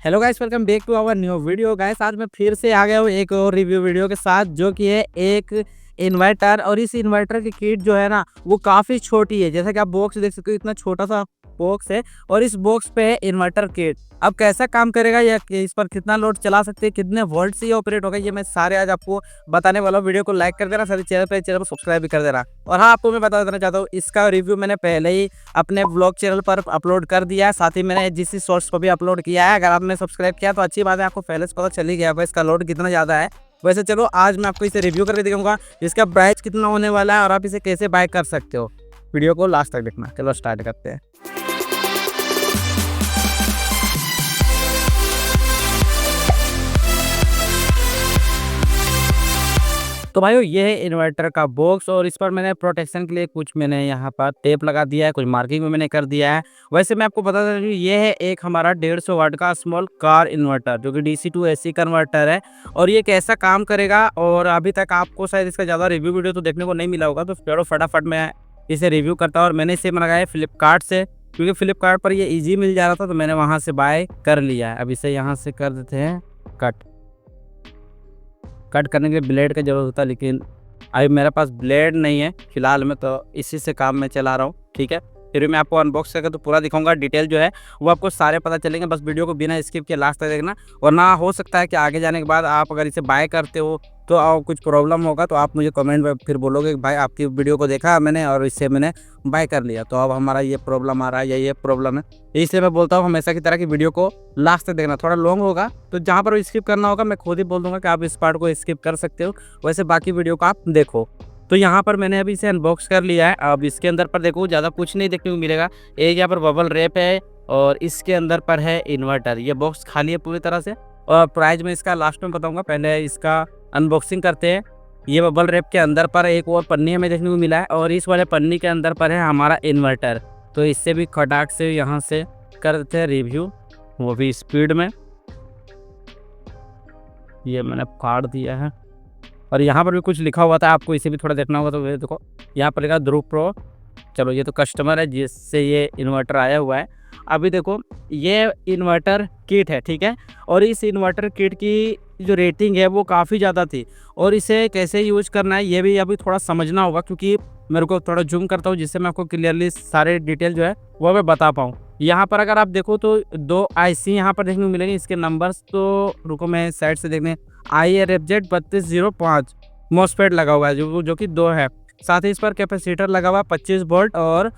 Hello guys, welcome back to our new video. Guys आज मैं फिर से आ गया हूँ एक और रिव्यू वीडियो के साथ, जो कि है एक इन्वर्टर। और इस इन्वर्टर की किट जो है ना, वो काफ़ी छोटी है। जैसा कि आप बॉक्स देख सकते हो, इतना छोटा सा बॉक्स है और इस बॉक्स पे है इन्वर्टर किट। अब कैसा काम करेगा या इस पर कितना लोड चला सकते हैं, कितने वोल्ट से ये ऑपरेट होगा, ये मैं सारे आज आपको बताने वाला हूँ। वीडियो को लाइक कर देना, साथ चैनल को सब्सक्राइब भी कर देना। और हाँ, आपको मैं बता देना चाहता हूँ, इसका रिव्यू मैंने पहले ही अपने ब्लॉग चैनल पर अपलोड कर दिया है, साथ ही मैंने जिस सोर्स पर भी अपलोड किया है। अगर आपने सब्सक्राइब किया तो अच्छी बात है, आपको पहले से पता चल ही गया होगा इसका लोड कितना ज़्यादा है। वैसे चलो आज मैं आपको इसे रिव्यू करके दिखाऊंगा, इसका प्राइस कितना होने वाला है और आप इसे कैसे बाय कर सकते हो। वीडियो को लास्ट तक देखना। चलो स्टार्ट करते हैं। तो भाइयों, ये है इन्वर्टर का बॉक्स और इस पर मैंने प्रोटेक्शन के लिए कुछ मैंने यहाँ पर टेप लगा दिया है, कुछ मार्किंग में मैंने कर दिया है। वैसे मैं आपको बता दूं, ये है एक हमारा 150 वाट का स्मॉल कार इन्वर्टर, जो कि डीसी टू एसी कन्वर्टर है। और ये कैसा काम करेगा, और अभी तक आपको शायद इसका ज़्यादा रिव्यू वीडियो तो देखने को नहीं मिला होगा, तो चलो फटाफट मैं इसे रिव्यू करता हूँ। और मैंने इसे मंगाया फ्लिपकार्ट से, क्योंकि फ्लिपकार्ट पर ये ईजी मिल जा रहा था, तो मैंने वहाँ से बाय कर लिया है। अब इसे यहाँ से कर देते हैं कट करने के लिए ब्लेड का ज़रूरत होता है, लेकिन अभी मेरे पास ब्लेड नहीं है फिलहाल में, तो इसी से काम मैं चला रहा हूँ। ठीक है, फिर मैं आपको अनबॉक्स करके तो पूरा दिखाऊंगा, डिटेल जो है वो आपको सारे पता चलेंगे। बस वीडियो को बिना स्किप के लास्ट तक देखना, वरना हो सकता है कि आगे जाने के बाद आप अगर इसे बाय करते हो तो कुछ प्रॉब्लम होगा, तो आप मुझे कमेंट में फिर बोलोगे कि भाई आपकी वीडियो को देखा मैंने और इससे मैंने बाय कर लिया, तो अब हमारा ये प्रॉब्लम आ रहा है या ये प्रॉब्लम है। इसलिए मैं बोलता हूँ हमेशा की तरह की वीडियो को लास्ट तक देखना। थोड़ा लॉन्ग होगा तो जहाँ पर स्किप करना होगा मैं खुद ही बोल दूंगा कि आप इस पार्ट को स्किप कर सकते हो, वैसे बाकी वीडियो को आप देखो। तो यहाँ पर मैंने अभी इसे अनबॉक्स कर लिया है। अब इसके अंदर पर देखो, ज़्यादा कुछ नहीं देखने को मिलेगा। एक यहाँ पर बबल रैप है और इसके अंदर पर है इन्वर्टर। ये बॉक्स खाली है पूरी तरह से, और प्राइस में इसका लास्ट में बताऊंगा। पहले इसका अनबॉक्सिंग करते हैं। ये बबल रैप के अंदर पर एक और पन्नी हमें देखने को मिला है, और इस वाले पन्नी के अंदर पर है हमारा इन्वर्टर। तो इससे भी खटाक से यहाँ से कर देते हैं रिव्यू, वो भी स्पीड में। ये मैंने फाड़ दिया है, और यहाँ पर भी कुछ लिखा हुआ था, आपको इसे भी थोड़ा देखना होगा। तो ये देखो, यहाँ पर लिखा ध्रुव प्रो। चलो, ये तो कस्टमर है जिससे ये इन्वर्टर आया हुआ है। अभी देखो, ये इन्वर्टर किट है, ठीक है। और इस इन्वर्टर किट की जो रेटिंग है वो काफ़ी ज़्यादा थी, और इसे कैसे यूज करना है ये भी अभी थोड़ा समझना होगा, क्योंकि मेरे को थोड़ा जूम करता हूँ जिससे मैं आपको क्लियरली सारे डिटेल जो है वो मैं बता पाऊँ। यहाँ पर अगर आप देखो तो 2 IC यहाँ पर देखने को मिलेंगे। इसके नंबर्स तो रुको मैं साइड से देखने, IRFZ 3205 मॉसफेट लगा हुआ है, जो कि 2 है। साथ ही इस पर कैपेसिटर लगा हुआ 25 वोल्ट और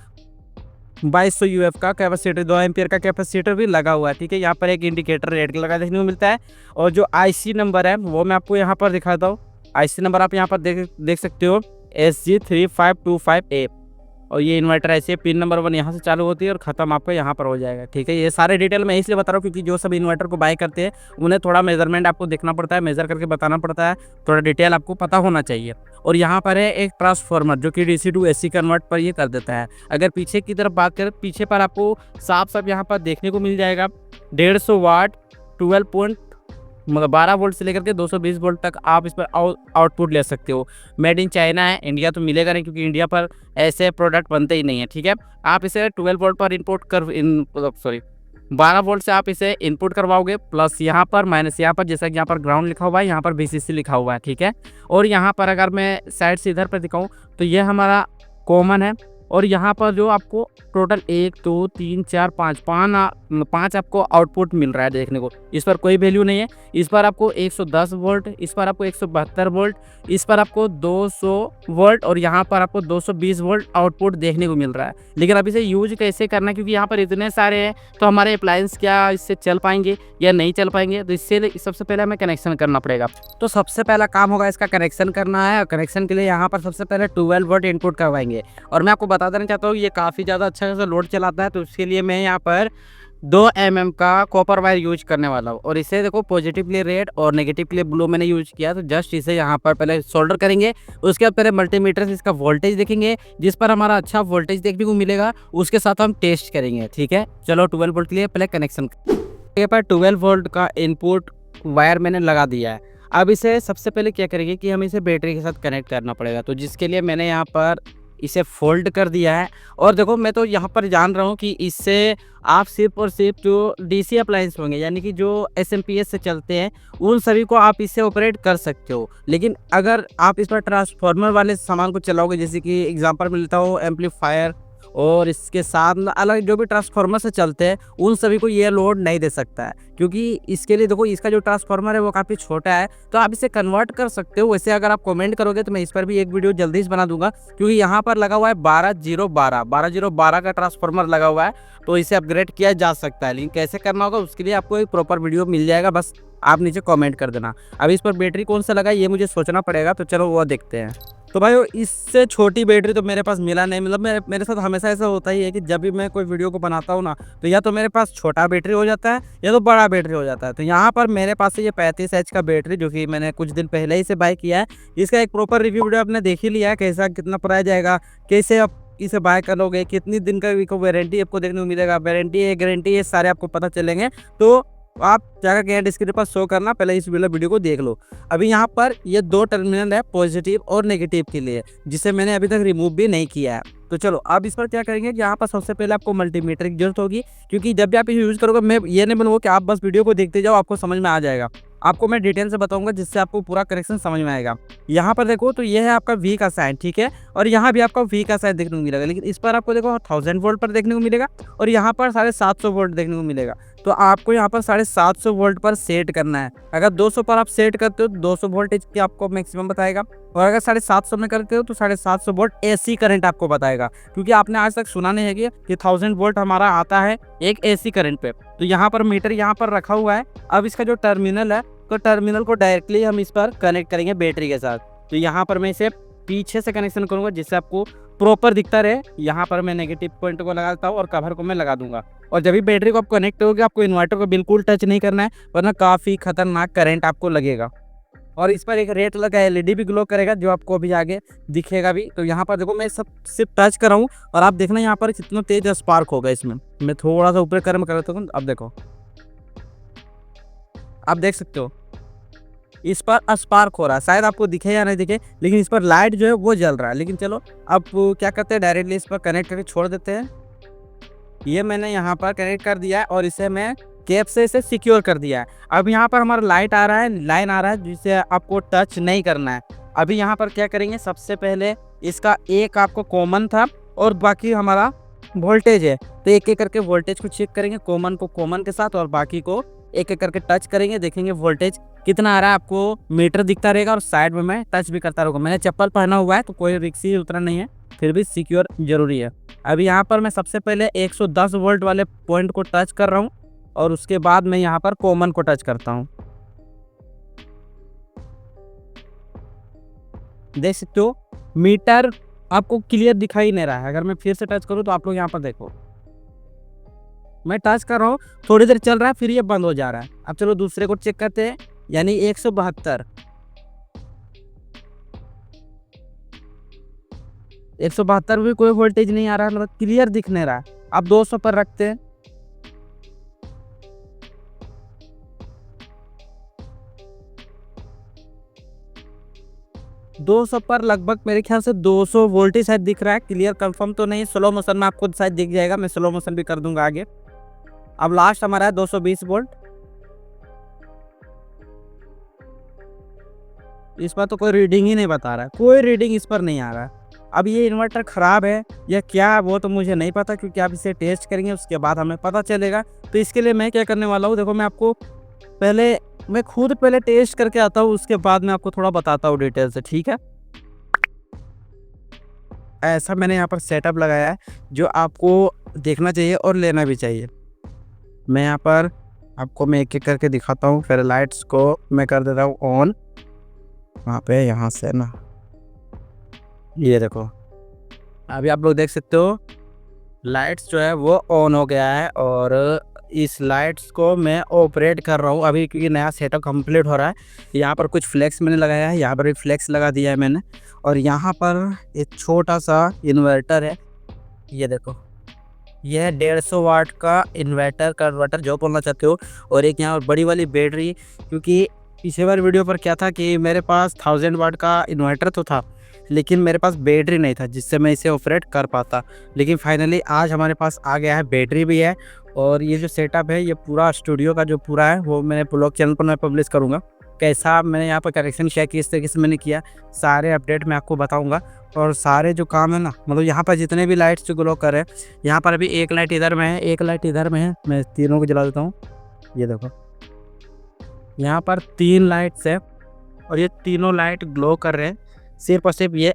2200 UF का कैपेसिटर, 2 एम्पियर का कैपेसिटर भी लगा हुआ है। ठीक है, यहाँ पर एक इंडिकेटर रेड कलर का देखने को मिलता है, और जो IC नंबर है वो मैं आपको यहाँ पर दिखाता हूँ। IC नंबर आप यहाँ पर देख सकते हो, SG3525A। और ये इन्वर्टर ऐसे पिन नंबर 1 यहाँ से चालू होती है और ख़त्म आपको यहाँ पर हो जाएगा। ठीक है, ये सारे डिटेल मैं इसलिए बता रहा हूँ क्योंकि जो सब इन्वर्टर को बाय करते हैं उन्हें थोड़ा मेजरमेंट आपको देखना पड़ता है, मेजर करके बताना पड़ता है, थोड़ा डिटेल आपको पता होना चाहिए। और यहाँ पर है एक ट्रांसफार्मर, जो कि DC टू AC कन्वर्ट पर ये कर देता है। अगर पीछे की तरफ बात करें, पीछे पर आपको साफ साफ यहाँ पर देखने को मिल जाएगा 150 वाट 12 वोल्ट से लेकर के 220 वोल्ट तक आप इस पर आउटपुट ले सकते हो। मेड इन चाइना है, इंडिया तो मिलेगा नहीं, क्योंकि इंडिया पर ऐसे प्रोडक्ट बनते ही नहीं है। ठीक है, आप इसे 12 वोल्ट पर 12 वोल्ट से आप इसे इनपुट करवाओगे, प्लस यहाँ पर माइनस यहाँ पर, जैसा कि यहाँ पर ग्राउंड लिखा हुआ है, यहाँ पर VCC लिखा हुआ है। ठीक है, और यहाँ पर अगर मैं साइड से इधर पर दिखाऊँ तो ये हमारा कॉमन है, और यहाँ पर जो आपको टोटल 1 2 3 4 5 आपको आउटपुट मिल रहा है देखने को। इस पर कोई वैल्यू नहीं है। इस पर आपको 110 वोल्ट, इस पर आपको 172 वोल्ट, इस पर आपको 200 वोल्ट, और यहाँ पर आपको 220 वोल्ट आउटपुट देखने को मिल रहा है। लेकिन अब इसे यूज कैसे करना है, क्योंकि यहाँ पर इतने सारे हैं, तो हमारे अप्लायंस क्या इससे चल पाएंगे या नहीं चल पाएंगे, तो इससे सबसे पहले हमें कनेक्शन करना पड़ेगा। तो सबसे पहला काम होगा इसका कनेक्शन करना है। कनेक्शन के लिए यहाँ पर सबसे पहले 12 वोल्ट इनपुट करवाएंगे। और मैं आपको बता देना चाहता हूँ, ये काफ़ी ज़्यादा अच्छा खासा लोड चलाता है, तो इसके लिए मैं यहाँ पर 2 mm का कॉपर वायर यूज करने वाला हूँ। और इसे देखो, पॉजिटिवली रेड और नेगेटिवली ब्लू मैंने यूज किया। तो जस्ट इसे यहाँ पर पहले सोल्डर करेंगे, उसके बाद पहले मल्टीमीटर से इसका वोल्टेज देखेंगे, जिस पर हमारा अच्छा वोल्टेज देखने को मिलेगा उसके साथ हम टेस्ट करेंगे। ठीक है, चलो 12 वोल्ट के लिए पहले कनेक्शन। यहाँ पर 12 वोल्ट का इनपुट वायर मैंने लगा दिया है। अब इसे सबसे पहले क्या करेंगे कि हम इसे बैटरी के साथ कनेक्ट करना पड़ेगा, तो जिसके लिए मैंने यहाँ पर इसे फोल्ड कर दिया है। और देखो मैं तो यहाँ पर जान रहा हूँ कि इससे आप सिर्फ और सिर्फ जो डीसी अप्लायंस होंगे यानी कि जो एसएमपीएस से चलते हैं उन सभी को आप इससे ऑपरेट कर सकते हो। लेकिन अगर आप इस पर ट्रांसफार्मर वाले सामान को चलाओगे, जैसे कि एग्जांपल मिलता हो एम्पलीफायर और इसके साथ अलग जो भी ट्रांसफार्मर से चलते हैं उन सभी को ये लोड नहीं दे सकता है, क्योंकि इसके लिए देखो इसका जो ट्रांसफार्मर है वो काफ़ी छोटा है, तो आप इसे कन्वर्ट कर सकते हो। वैसे अगर आप कमेंट करोगे तो मैं इस पर भी एक वीडियो जल्दी से बना दूंगा, क्योंकि यहाँ पर लगा हुआ है 12012 का ट्रांसफार्मर लगा हुआ है, तो इसे अपग्रेड किया जा सकता है। लेकिन कैसे करना होगा उसके लिए आपको एक प्रॉपर वीडियो मिल जाएगा, बस आप नीचे कमेंट कर देना। अभी इस पर बैटरी कौन सा लगा ये मुझे सोचना पड़ेगा, तो चलो वो देखते हैं। तो भाई इससे छोटी बैटरी तो मेरे पास मिला नहीं, मतलब मेरे साथ हमेशा ऐसा होता ही है कि जब भी मैं कोई वीडियो को बनाता हूँ ना, तो या तो मेरे पास छोटा बैटरी हो जाता है या तो बड़ा बैटरी हो जाता है। तो यहाँ पर मेरे पास है ये 35 एच का बैटरी, जो कि मैंने कुछ दिन पहले ही से बाय किया है। इसका एक प्रॉपर रिव्यू वीडियो आपने देख ही लिया है, कैसा कितना प्राइस जाएगा, कैसे आप इसे बाय करोगे, कितनी दिन का वारंटी आपको देखने को मिलेगा, वारंटी है गारंटी है, सारे आपको पता चलेंगे। तो आप जाकर के डिस्क्रिप्शन पर शो करना, पहले इस वीडियो को देख लो। अभी यहाँ पर ये 2 टर्मिनल है पॉजिटिव और नेगेटिव के लिए, जिसे मैंने अभी तक रिमूव भी नहीं किया है। तो चलो अब इस पर क्या करेंगे कि यहाँ पर सबसे पहले आपको मल्टीमीटर की जरूरत होगी, क्योंकि जब भी आप इसे यूज़ करोगे मैं ये नहीं बनूंगा कि आप बस वीडियो को देखते जाओ, आपको समझ में आ जाएगा। आपको मैं डिटेल से बताऊंगा जिससे आपको पूरा करेक्शन समझ में आएगा। यहाँ पर देखो तो ये है आपका वी का साइन, ठीक है, और यहाँ भी आपका वी का साइन देखने को मिलेगा, लेकिन इस पर आपको देखो 1000 वोल्ट पर देखने को मिलेगा और यहाँ पर 750 वोल्ट देखने को मिलेगा। तो आपको यहाँ पर 750 वोल्ट पर सेट करना है। अगर 200 पर आप सेट करते हो तो 200 वोल्टेज की आपको मैक्सिमम बताएगा, और अगर 750 में करते हो तो 750 वोल्ट एसी करंट आपको बताएगा, क्योंकि आपने आज तक सुना नहीं है कि 1000 वोल्ट हमारा आता है एक एसी करंट पे। तो यहाँ पर मीटर यहाँ पर रखा हुआ है। अब इसका जो टर्मिनल है तो टर्मिनल को डायरेक्टली हम इस पर कनेक्ट करेंगे बैटरी के साथ। तो यहाँ पर मैं इसे पीछे से कनेक्शन करूँगा जिससे आपको प्रॉपर दिखता रहे। यहाँ पर मैं नेगेटिव पॉइंट को लगाता हूँ और कवर को मैं लगा दूंगा। और जब भी बैटरी को आप कनेक्ट होगे आपको इन्वर्टर को बिल्कुल टच नहीं करना है, वरना काफ़ी खतरनाक करंट आपको लगेगा। और इस पर एक रेड कलर का एलईडी भी ग्लो करेगा जो आपको अभी आगे दिखेगा भी। तो यहाँ पर देखो मैं सब सिर्फ टच कर रहा हूँ और आप देखना यहाँ पर कितना तेज स्पार्क होगा इसमें। मैं थोड़ा सा ऊपर गर्म कर देता हूँ, अब देखो, आप देख सकते हो इस पर स्पार्क हो रहा है। शायद आपको दिखे या नहीं दिखे, लेकिन इस पर लाइट जो है वो जल रहा है। लेकिन चलो अब क्या करते हैं, डायरेक्टली इस पर कनेक्ट करके छोड़ देते हैं। ये मैंने यहाँ पर कनेक्ट कर दिया है और इसे मैं केप से इसे सिक्योर कर दिया है। अब यहाँ पर हमारा लाइट आ रहा है, लाइन आ रहा है, जिसे आपको टच नहीं करना है। अभी यहाँ पर क्या करेंगे, सबसे पहले इसका एक आपको कॉमन था और बाकी हमारा वोल्टेज है, तो एक एक करके वोल्टेज को चेक करेंगे, कॉमन को कॉमन के साथ और बाकी को एक एक करके टच करेंगे, देखेंगे वोल्टेज कितना आ रहा है। आपको मीटर दिखता रहेगा और साइड में मैं टच भी करता रहूँगा। मैंने चप्पल पहना हुआ है तो कोई रिक्स ही उतना नहीं है, फिर भी सिक्योर जरूरी है। अभी यहाँ पर मैं सबसे पहले 110 वोल्ट वाले पॉइंट को टच कर रहा हूँ और उसके बाद मैं यहाँ पर कॉमन को टच करता हूँ। देख सकते हो मीटर आपको क्लियर दिखाई नहीं रहा है। अगर मैं फिर से टच करूँ तो आप लोग यहाँ पर देखो, मैं टच कर रहा हूँ, थोड़ी देर चल रहा है, फिर ये बंद हो जा रहा है। अब चलो दूसरे को चेक करते हैं, यानी 172 में भी कोई वोल्टेज नहीं आ रहा, मतलब क्लियर दिख नहीं रहा। अब 200 पर रखते हैं, पर लगभग मेरे ख्याल से 200 वोल्ट ही शायद दिख रहा है। क्लियर कंफर्म तो नहीं, स्लो मोशन में आपको शायद दिख जाएगा, मैं स्लो मोशन भी कर दूंगा आगे। अब लास्ट हमारा है 220 वोल्ट। इस पर तो कोई रीडिंग ही नहीं बता रहा है, कोई रीडिंग इस पर नहीं आ रहा है। अब ये इन्वर्टर ख़राब है या क्या वो तो मुझे नहीं पता, क्योंकि आप इसे टेस्ट करेंगे उसके बाद हमें पता चलेगा। तो इसके लिए मैं क्या करने वाला हूँ, देखो मैं आपको मैं खुद पहले टेस्ट करके आता हूँ, उसके बाद मैं आपको थोड़ा बताता हूँ डिटेल से, ठीक है। ऐसा मैंने यहाँ पर सेटअप लगाया है जो आपको देखना चाहिए और लेना भी चाहिए। मैं यहाँ पर आपको मैं एक एक करके दिखाता हूँ। फिर लाइट्स को मैं कर देता हूँ ऑन, वहाँ पे यहाँ से ना, ये देखो अभी आप लोग देख सकते हो लाइट्स जो है वो ऑन हो गया है। और इस लाइट्स को मैं ऑपरेट कर रहा हूँ अभी, क्योंकि नया सेटअप कंप्लीट हो रहा है। यहाँ पर कुछ फ्लेक्स मैंने लगाया है, यहाँ पर भी फ्लेक्स लगा दिया है मैंने, और यहाँ पर एक छोटा सा इन्वर्टर है, ये देखो, यह 150 वाट का कन्वर्टर जो बोलना चाहते हो। और एक यहाँ बड़ी वाली बैटरी, क्योंकि पिछले बार वीडियो पर क्या था कि मेरे पास 1000 वाट का इन्वर्टर तो था, लेकिन मेरे पास बैटरी नहीं था जिससे मैं इसे ऑपरेट कर पाता। लेकिन फाइनली आज हमारे पास आ गया है, बैटरी भी है। और ये जो सेटअप है, ये पूरा स्टूडियो का जो पूरा है वो मैंने ब्लॉग चैनल पर मैं पब्लिश करूँगा। कैसा मैंने यहाँ पर करेक्शन किया, किस तरीके से मैंने किया, सारे अपडेट मैं आपको बताऊँगा। और सारे जो काम है ना, मतलब यहाँ पर जितने भी लाइट्स जो ग्लो कर रहे हैं, यहाँ पर अभी एक लाइट इधर में है, एक लाइट इधर में है, मैं तीनों को जला देता हूँ। ये देखो, यहाँ पर 3 लाइट्स है और ये तीनों लाइट ग्लो कर रहे हैं सिर्फ और सिर्फ ये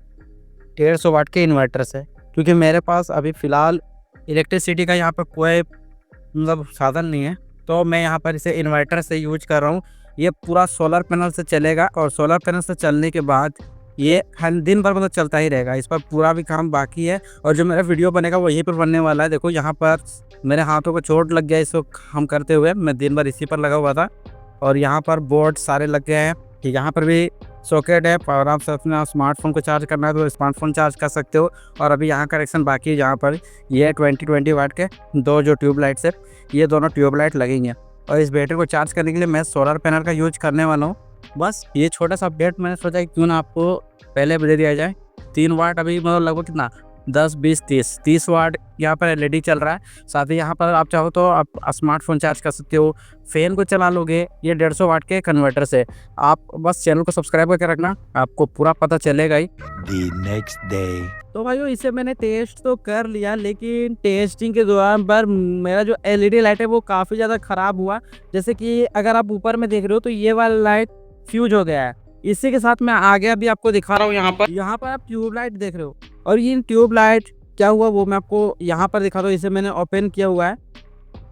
150 वाट के इन्वर्टर से। क्योंकि मेरे पास अभी फ़िलहाल इलेक्ट्रिसिटी का यहाँ पर कोई मतलब साधन नहीं है, तो मैं यहाँ पर इसे इन्वर्टर से यूज कर रहा हूँ। ये पूरा सोलर पैनल से चलेगा और सोलर पैनल से चलने के बाद ये हर दिन भर मतलब चलता ही रहेगा। इस पर पूरा भी काम बाकी है और जो मेरा वीडियो बनेगा वो यहीं पर बनने वाला है। देखो यहाँ पर मेरे हाथों को चोट लग गया इसको काम करते हुए, मैं दिन भर इसी पर लगा हुआ था। और यहाँ पर बोर्ड सारे लग गए हैं, यहाँ पर भी सॉकेट है, और आप अपना स्मार्टफोन को चार्ज करना है तो स्मार्टफोन चार्ज कर सकते हो। और अभी यहाँ कनेक्शन बाकी है, जहाँ पर ये 20 वाट के 2 जो ट्यूब लाइट्स है, ये दोनों ट्यूब लाइट लगेंगे। और इस बैटरी को चार्ज करने के लिए मैं सोलर पैनल का यूज करने वाला हूँ। बस ये छोटा सा अपडेट मैंने सोचा कि क्यों ना आपको पहले दे दिया जाए। 3 वाट अभी मतलब लगभग कितना 10, 20, 30 वाट यहाँ पर एलईडी चल रहा है। साथ ही यहाँ पर आप चाहो तो आप स्मार्टफोन चार्ज कर सकते हो, फैन को चला लोगे। ये 150 वाट के कन्वर्टर से। आप बस चैनल को सब्सक्राइब करके रखना, आपको पूरा पता चलेगा ही। नेक्स्ट डे तो भाइयों इसे मैंने टेस्ट तो कर लिया, लेकिन टेस्टिंग के दौरान पर मेरा जो एलईडी लाइट है वो काफ़ी ज़्यादा ख़राब हुआ। जैसे कि अगर आप ऊपर में देख रहे हो तो ये वाला लाइट फ्यूज हो गया है। इसी के साथ मैं आगे अभी आपको दिखा रहा हूँ। यहाँ पर आप ट्यूब लाइट देख रहे हो और ये ट्यूब लाइट क्या हुआ वो मैं आपको यहाँ पर दिखा रहा हूँ। इसे मैंने ओपन किया हुआ है।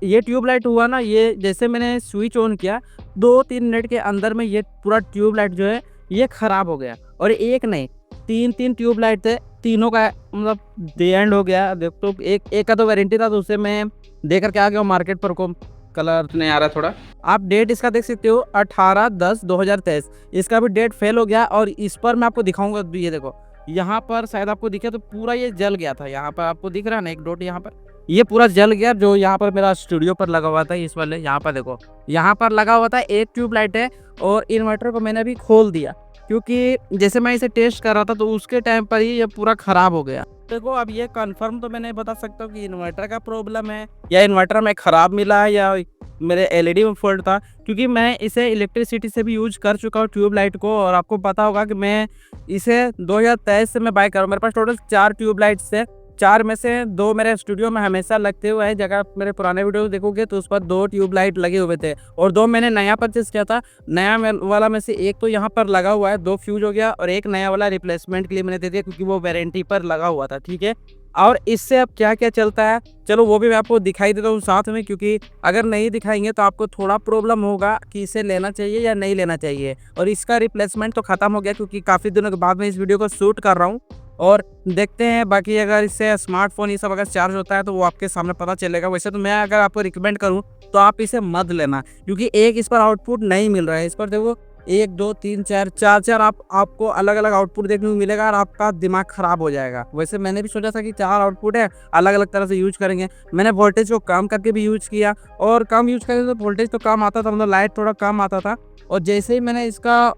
ये ट्यूब लाइट हुआ ना, ये जैसे मैंने स्विच ऑन किया 2-3 मिनट के अंदर में ये पूरा ट्यूब लाइट जो है ये ख़राब हो गया। और एक नहीं 3 ट्यूब लाइट थे, तीनों का मतलब दे एंड हो गया। देख तो एक का तो वारंटी था, तो उसे मैं दे करके आ गया मार्केट पर। को कलर नहीं आ रहा थोड़ा, आप डेट इसका देख सकते हो 18/10/2023। इसका भी डेट फेल हो गया। और इस पर मैं आपको दिखाऊंगा, ये देखो यहाँ पर शायद आपको दिखे तो पूरा ये जल गया था। यहाँ पर आपको दिख रहा है ना एक डॉट, यहाँ पर ये पूरा जल गया जो यहाँ पर मेरा स्टूडियो पर लगा हुआ था। इस वाले यहाँ पर देखो, यहाँ पर लगा हुआ था, एक ट्यूब लाइट है। और इन्वर्टर को मैंने अभी खोल दिया क्योंकि जैसे मैं इसे टेस्ट कर रहा था तो उसके टाइम पर ही ये पूरा ख़राब हो गया। देखो अब ये कंफर्म तो मैं नहीं बता सकता हूँ कि इन्वर्टर का प्रॉब्लम है या इन्वर्टर में ख़राब मिला है या मेरे एलईडी में फॉल्ट था, क्योंकि मैं इसे इलेक्ट्रिसिटी से भी यूज कर चुका हूँ ट्यूब लाइट को। और आपको पता होगा कि मैं इसे 2023 से मैं बाय कर रहा हूँ। मेरे पास टोटल 4 ट्यूब लाइट्स है, 4 में से 2 मेरे स्टूडियो में हमेशा लगते हुए हैं। जगह मेरे पुराने वीडियो देखोगे तो उस पर 2 ट्यूब लाइट लगे हुए थे और 2 मैंने नया परचेस किया था। नया वाला में से एक तो यहाँ पर लगा हुआ है, 2 फ्यूज हो गया, और एक नया वाला रिप्लेसमेंट के लिए मैंने दे दिया क्योंकि वो वारंटी पर लगा हुआ था। ठीक है, और इससे अब क्या क्या चलता है चलो वो भी मैं आपको दिखाई देता हूँ साथ में, क्योंकि अगर नहीं दिखाएंगे तो आपको थोड़ा प्रॉब्लम होगा कि इसे लेना चाहिए या नहीं लेना चाहिए। और इसका रिप्लेसमेंट तो ख़त्म हो गया क्योंकि काफ़ी दिनों के बाद मैं इस वीडियो को शूट कर रहा हूँ। और देखते हैं बाकी अगर इससे स्मार्टफोन ये सब अगर चार्ज होता है तो वो आपके सामने पता चलेगा। वैसे तो मैं अगर आपको रिकमेंड करूँ तो आप इसे मत लेना, क्योंकि एक इस पर आउटपुट नहीं मिल रहा है। इस पर देखो 1, 2, 3, 4 आपको अलग अलग आउटपुट देखने को मिलेगा और आपका दिमाग खराब हो जाएगा। वैसे मैंने भी सोचा था कि 4 आउटपुट है, अलग अलग तरह से यूज करेंगे। मैंने वोल्टेज को कम करके भी यूज किया और कम यूज करके तो वोल्टेज तो कम आता था, मतलब लाइट थोड़ा कम आता था। और जैसे ही मैंने इसका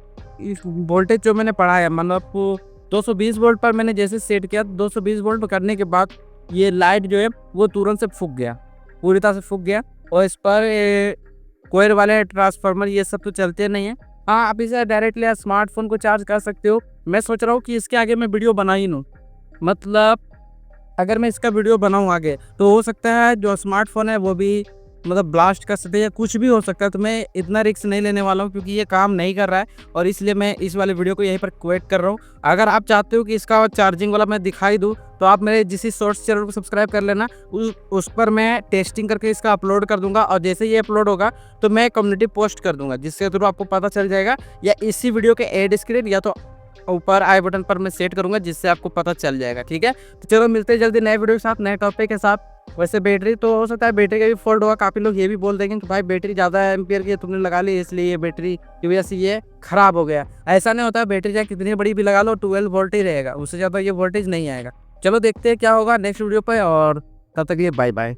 वोल्टेज जो मैंने पढ़ा है, मतलब 220 वोल्ट पर मैंने जैसे सेट किया, 220 वोल्ट करने के बाद ये लाइट जो है वो तुरंत से फूक गया, पूरी तरह से फूक गया। और इस पर कोयल वाले ट्रांसफार्मर ये सब तो चलते नहीं है। हाँ, आप इसे डायरेक्टली स्मार्टफोन को चार्ज कर सकते हो। मैं सोच रहा हूँ कि इसके आगे मैं वीडियो बना ही लूँ, मतलब अगर मैं इसका वीडियो बनाऊँ आगे तो हो सकता है जो स्मार्टफोन है वो भी मतलब ब्लास्ट कर सकते हैं या कुछ भी हो सकता है। तो मैं इतना रिस्क नहीं लेने वाला हूँ क्योंकि ये काम नहीं कर रहा है, और इसलिए मैं इस वाले वीडियो को यहीं पर क्विट कर रहा हूँ। अगर आप चाहते हो कि इसका चार्जिंग वाला मैं दिखाई दूँ तो आप मेरे जिस शॉर्ट्स चैनल को सब्सक्राइब कर लेना, उस पर मैं टेस्टिंग करके इसका अपलोड कर दूंगा। और जैसे ये अपलोड होगा तो मैं कम्युनिटी पोस्ट कर दूंगा, जिसके थ्रू आपको पता चल जाएगा, या इसी वीडियो के एड स्क्रीन या तो ऊपर आई बटन पर मैं सेट करूंगा जिससे आपको पता चल जाएगा। ठीक है, तो चलो मिलते हैं जल्दी नए वीडियो के साथ, नए टॉपिक के साथ। वैसे बैटरी तो हो सकता है बैटरी का भी फॉल्ट होगा, काफ़ी लोग ये भी बोल देंगे कि भाई बैटरी ज़्यादा एम्पियर की तुमने लगा ली इसलिए ये बैटरी की वजह से ये ख़राब हो गया। ऐसा नहीं होता, बैटरी चाहे कितनी बड़ी भी लगा लो 12 वोल्ट ही रहेगा, उससे ज़्यादा ये वोल्टेज नहीं आएगा। चलो देखते हैं क्या होगा नेक्स्ट वीडियो पर, और तब तक ये बाय बाय।